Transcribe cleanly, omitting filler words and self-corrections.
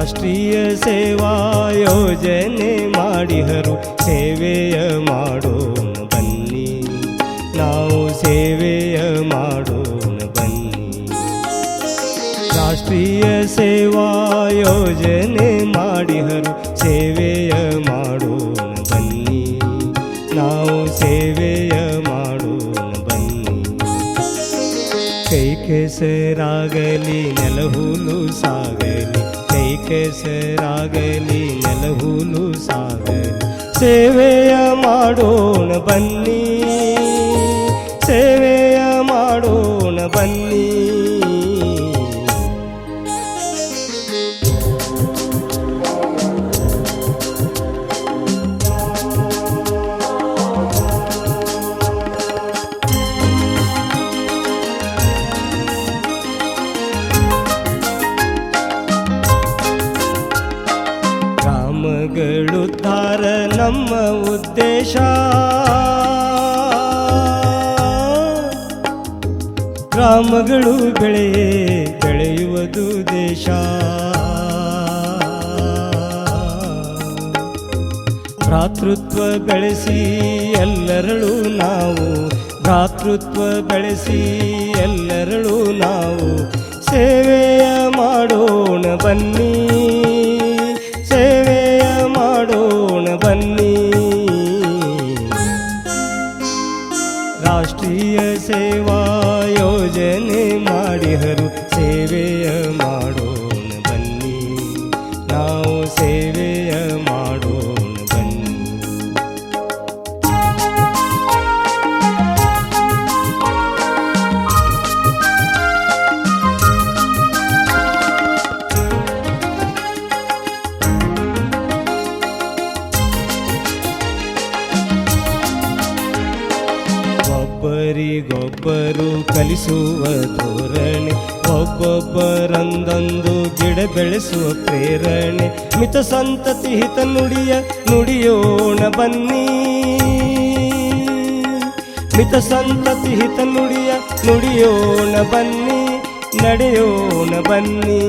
ರಾಷ್ಟ್ರೀಯ ಸೇವಾ ಯೋಜನೆ ಮಾಡಿಹರು ಸೇವೆಯ ಮಾಡೋಣ ಬನ್ನಿ, ನಾವು ಸೇವೆಯ ಮಾಡೋಣ ಬನ್ನಿ. ರಾಷ್ಟ್ರೀಯ ಸೇವಾ ಯೋಜನೆ ಮಾಡಿಹರು ಸೇವೆಯ ಮಾಡೋಣ ಬನ್ನಿ, ನಾವು ಸೇವೆಯ ಮಾಡೋಣ ಬನ್ನಿ. ಕೈ ಕೆಸರಾಗಲಿ ನೆಲಹುಲು ಸಾಗಲಿ, ಕೈ ಕೆಸರಾಗಲಿ ನೆಲಹುಲು ಸಾಗಲಿ, ಸೇವೆಯ ಮಾಡೋಣ ಬನ್ನಿ, ಸೇವೆಯ ಮಾಡೋಣ ಬನ್ನಿ. ಗ್ರಾಮಗಳುದ್ಧಾರ ನಮ್ಮ ಉದ್ದೇಶ, ಗ್ರಾಮಗಳು ಬೆಳೆಯುವುದು ದೇಶ. ಭ್ರಾತೃತ್ವ ಬೆಳೆಸಿ ಎಲ್ಲರಳು ನಾವು, ಭ್ರಾತೃತ್ವ ಬೆಳೆಸಿ ಎಲ್ಲರಳು ನಾವು, ಸೇವೆಯ ಮಾಡೋಣ ಬನ್ನಿ, ಸೇವೆಯ ಮಾಡೋಣ ಬನ್ನಿ. ರಾಷ್ಟ್ರೀಯ ಸೇವಾ ಯೋಜನೆ ಮಾಡಿಹರು ಸೇವೆಯ ಮಾಡೋಣ ಬನ್ನಿ, ನಾವು ಸೇವೆಯ ಮಾಡೋಣ ಬನ್ನಿ. ಒಬ್ಬರಿಗೊಬ್ಬರು ಕಲಿಸುವ ಧೋರಣೆ, ಒಬ್ಬೊಬ್ಬರಂದೊಂದು ಗಿಡ ಬೆಳೆಸುವ ಪ್ರೇರಣೆ, ಮಿತ ಸಂತತಿ ಹಿತ ನುಡಿಯೋಣ ಬನ್ನಿ, ಮಿತ ಸಂತತಿ ಹಿತ ನುಡಿಯೋಣ ಬನ್ನಿ, ನಡೆಯೋಣ ಬನ್ನಿ.